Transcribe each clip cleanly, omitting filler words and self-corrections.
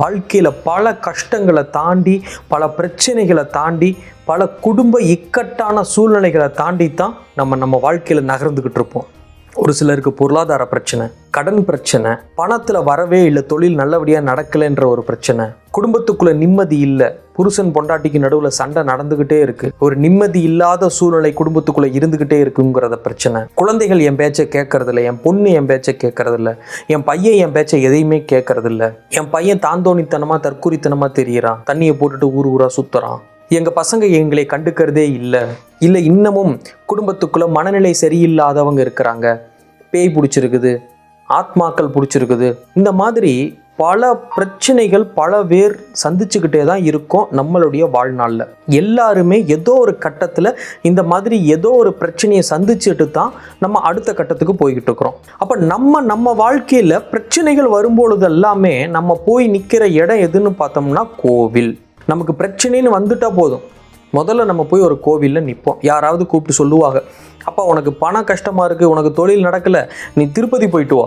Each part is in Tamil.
வாழ்க்கையில் பல கஷ்டங்களை தாண்டி, பல பிரச்சனைகளை தாண்டி, பல குடும்ப இக்கட்டான சூழ்நிலைகளை தாண்டி தான் நம்ம வாழ்க்கையில் நகர்ந்துக்கிட்டு இருப்போம். ஒரு சிலருக்கு பொருளாதார பிரச்சனை, கடன் பிரச்சனை, பணத்தில் வரவே இல்லை, தொழில் நல்லபடியாக நடக்கலைன்ற ஒரு பிரச்சனை, குடும்பத்துக்குள்ள நிம்மதி இல்லை, புருஷன் பொண்டாட்டிக்கு நடுவில் சண்டை நடந்துக்கிட்டே இருக்கு, ஒரு நிம்மதி இல்லாத சூழ்நிலை குடும்பத்துக்குள்ள இருந்துக்கிட்டே இருக்குங்கிறத பிரச்சனை. குழந்தைகள் என் பேச்சை கேட்கறதில்ல, என் பொண்ணு என் பேச்சை கேட்கறதில்ல, என் பையன் என் பேச்சை எதையுமே கேட்கறதில்ல, என் பையன் தாந்தோணித்தனமா தற்குறித்தனமா தெரிகிறான், தண்ணியை போட்டுட்டு ஊர் ஊரா சுத்துறான், எங்கள் பசங்க எங்களை கண்டுக்கிறதே இல்லை, இன்னமும் குடும்பத்துக்குள்ளே மனநிலை சரியில்லாதவங்க இருக்கிறாங்க, பேய் பிடிச்சிருக்குது, ஆத்மாக்கள் பிடிச்சிருக்குது. இந்த மாதிரி பல பிரச்சனைகள் பல பேர் சந்திச்சுக்கிட்டே தான் இருக்கோம் நம்மளுடைய வாழ்நாளில். எல்லாருமே ஏதோ ஒரு கட்டத்தில் இந்த மாதிரி ஏதோ ஒரு பிரச்சனையை சந்திச்சுட்டு தான் நம்ம அடுத்த கட்டத்துக்கு போய்கிட்டு இருக்கிறோம். அப்போ நம்ம வாழ்க்கையில் பிரச்சனைகள் வரும்பொழுது எல்லாமே நம்ம போய் நிற்கிற இடம் எதுன்னு பார்த்தோம்னா கோவில். நமக்கு பிரச்சனைன்னு வந்துட்டா போதும், முதல்ல நம்ம போய் ஒரு கோவிலில் நிற்போம். யாராவது கூப்பிட்டு சொல்லுவாங்க, அப்பா உனக்கு பணம் கஷ்டமாக இருக்குது, உனக்கு தொழில் நடக்கலை, நீ திருப்பதி போயிட்டு வா,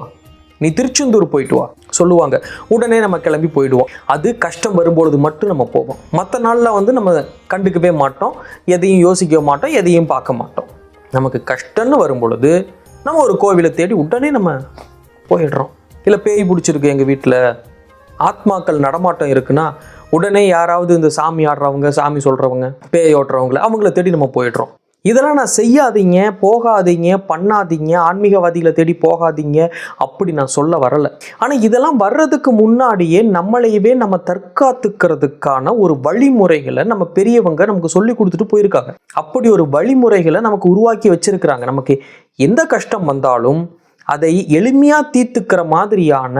நீ திருச்செந்தூர் போயிட்டு வா சொல்லுவாங்க. உடனே நம்ம கிளம்பி போயிடுவோம். அது கஷ்டம் வரும்பொழுது மட்டும் நம்ம போவோம். மற்ற நாளில் நம்ம கண்டுக்கவே மாட்டோம், எதையும் யோசிக்க மாட்டோம், எதையும் பார்க்க மாட்டோம். நமக்கு கஷ்டம்னு வரும்பொழுது நம்ம ஒரு கோவிலை தேடி உடனே நம்ம போயிடுறோம். இல்லை பேய் பிடிச்சிருக்கு எங்கள் வீட்டில், ஆத்மாக்கள் நடமாட்டம் இருக்குன்னா உடனே யாராவது இந்த சாமி ஆடுறவங்க, சாமி சொல்கிறவங்க, பேய் ஓட்டுறவங்கள அவங்கள தேடி நம்ம போயிடுறோம். இதெல்லாம் நான் செய்யாதீங்க, போகாதீங்க, பண்ணாதீங்க, ஆன்மீகவாதிகளை தேடி போகாதீங்க அப்படி நான் சொல்ல வரலை. ஆனால் இதெல்லாம் வர்றதுக்கு முன்னாடியே நம்மளையவே நம்ம தற்காத்துக்கிறதுக்கான ஒரு வழிமுறைகளை நம்ம பெரியவங்க நமக்கு சொல்லி கொடுத்துட்டு போயிருக்காங்க. அப்படி ஒரு வழிமுறைகளை நமக்கு உருவாக்கி வச்சிருக்கிறாங்க. நமக்கு எந்த கஷ்டம் வந்தாலும் அதை எளிமையாக தீர்த்துக்கிற மாதிரியான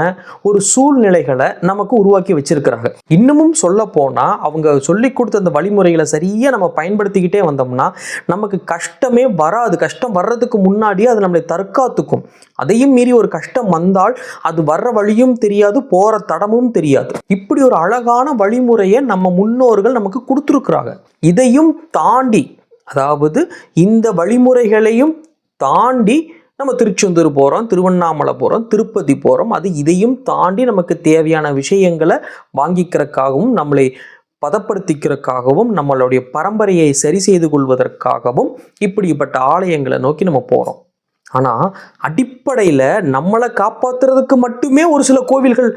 ஒரு சூழ்நிலைகளை நமக்கு உருவாக்கி வச்சிருக்கிறாங்க. இன்னமும் சொல்ல போனால் அவங்க சொல்லி கொடுத்த அந்த வழிமுறைகளை சரியாக நம்ம பயன்படுத்திக்கிட்டே வந்தோம்னா நமக்கு கஷ்டமே வராது. கஷ்டம் வர்றதுக்கு முன்னாடியே அது நம்மளை தற்காத்துக்கும். அதையும் மீறி ஒரு கஷ்டம் வந்தால் அது வர்ற வழியும் தெரியாது, போகிற தடமும் தெரியாது. இப்படி ஒரு அழகான வழிமுறையை நம்ம முன்னோர்கள் நமக்கு கொடுத்துருக்குறாங்க. இதையும் தாண்டி, அதாவது இந்த வழிமுறைகளையும் தாண்டி நம்ம திருச்செந்தூர் போகிறோம், திருவண்ணாமலை போகிறோம், திருப்பதி போகிறோம். அது இதையும் தாண்டி நமக்கு தேவையான விஷயங்களை வாங்கிக்கிறதுக்காகவும், நம்மளை பதப்படுத்திக்கிறதுக்காகவும், நம்மளுடைய பரம்பரையை சரி செய்து கொள்வதற்காகவும் இப்படிப்பட்ட ஆலயங்களை நோக்கி நம்ம போகிறோம். ஆனால் அடிப்படையில் நம்மளை காப்பாற்றுறதுக்கு மட்டுமே ஒரு சில கோவில்கள்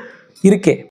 இருக்கே.